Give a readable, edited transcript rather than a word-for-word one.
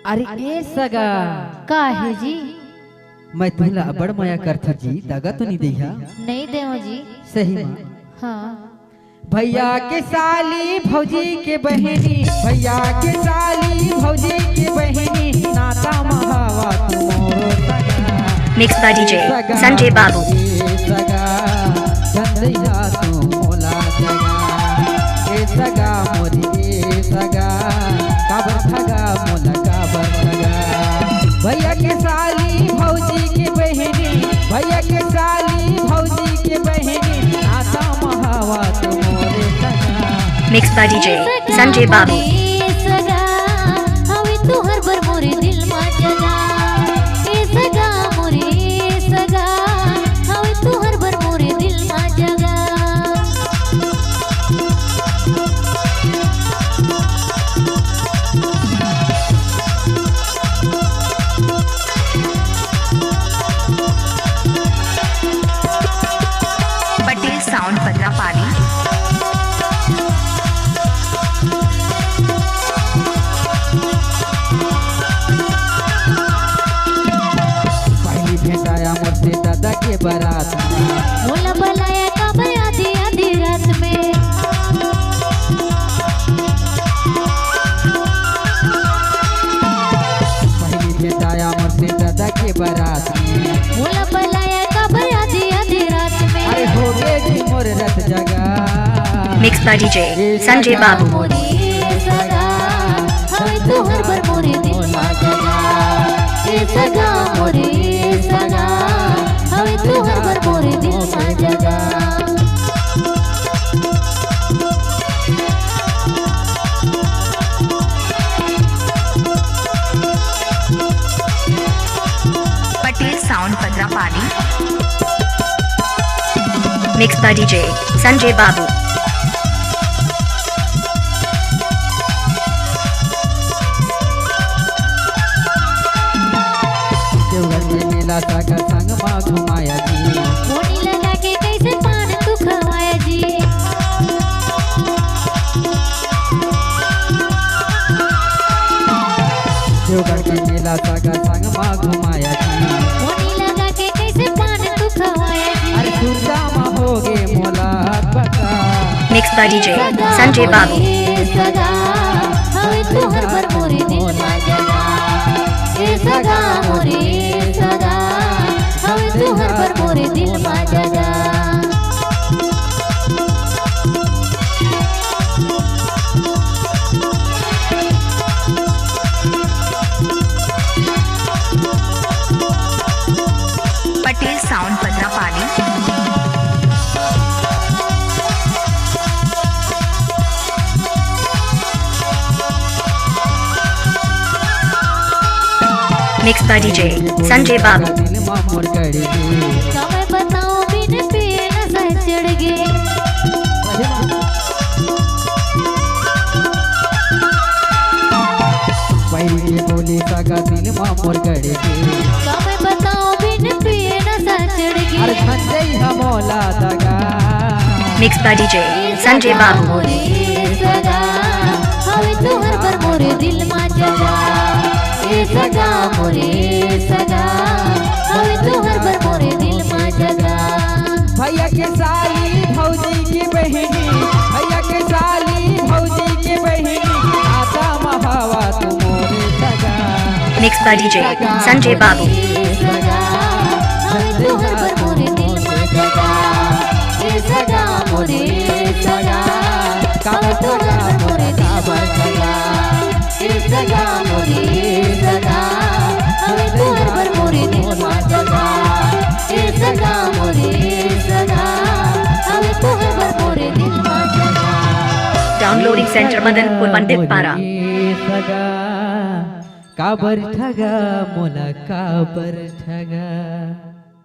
अरे ए सगा का है जी? मैं तुला बड़ माया करथा जी, दगा तो नहीं दिया? नहीं देव जी। सही माँ। हाँ भैया के साली भौजी के बहनी, भैया के साली भौजी के बहनी, नाता महावा तुमोरो सगा। मिक्स बाय डीजे संजय बाबू। सगा गंदैया तू मोला जगा, ए सगा मोरी ए सगा काबर ठगा मोला काबर ठगा। भैया के साली भौजी के बहनी, भैया के साली भौजी के बहनी, नाता महावा तुमोरे सगा। मिक्स बाय डीजे संजय बाबू। सगा हवे तू हर बार मोरे दिल मा जगा, ए सगा मोरे सगा हवे तू हर बार मोरे दिल मा जगा। पटेल साउंड पत्रापाली। पहली भेटाया मुझसे दादा के बारात, मोला बुलाया कब आधी आधी रात में। पहली भेटाया मुझसे दादा के बारात, मोला बुलाया कब आधी आधी रात में। अरे हो गए जी मोर रत जगा। मिक्स बाय डीजे संजय बाबू। मोरे सगा हवे तू हर बार मोरे दिल मा जगा, ए सगा मोरे सगा हवे तू हर बार मोरे दिल मा जगा। Patel sound Patrapali. Mix by DJ Sanjay Babu. Deoghar में मेला सागर संग माँ घुमाया जी, मोनी लगा के कैसे पान तू खवाया जी। देवघर के मेला सागर संग माँ घुमाया जी। मोनी लगा के कैसे पान तू खवाया जी। अरे सुरजा माँ हो गे मोला बता। मिक्स बाय डीजे संजय बाबू। मोरे सगा हवे तू हर बार मोरे दिल मा जगा, ए सगा मोरे सगा हवे तू हर बार मोरे दिल मा जगा। Patel sound Patrapali. Mix by DJ Sanjay Babu. दिल माँ मोर गड़ी समय बताओ बिन पिए नशा चढ़ गे। पैरी के बोली सगा दिल माँ मोर गड़ी। समय बताओ बिन पिए नशा चढ़ गे। अरे संजय हमोला दगा। मिक्स बाय डीजे संजय बाबू। मोरे सगा हवे तू हर बार मोरे दिल मा जगा, ए सगा मोरे सगा हवे तू हर बार मोरे दिल मा जगा। भैया के साली भौजी की बहनी, भैया के साली भौजी की बहनी, आता महावा तुमोरे सगा। मिक्स बाय डीजे संजय बाबू। सगा हवे तू हर बार मोरे दिल मा जगा, ए सगा मोरे सगा हवे तू हर बार मोरे दिल मा जगा, ए सगा मोरे सगा हवे तू हर बार मोरे दिल मा जगा, ए सगा मोरे सगा हवे तू हर बार मोरे दिल मा जगा। डाउनलोडिंग सेंटर मदनपुर पंडित पारा। सगा काबर ठगा मोला काबर ठगा।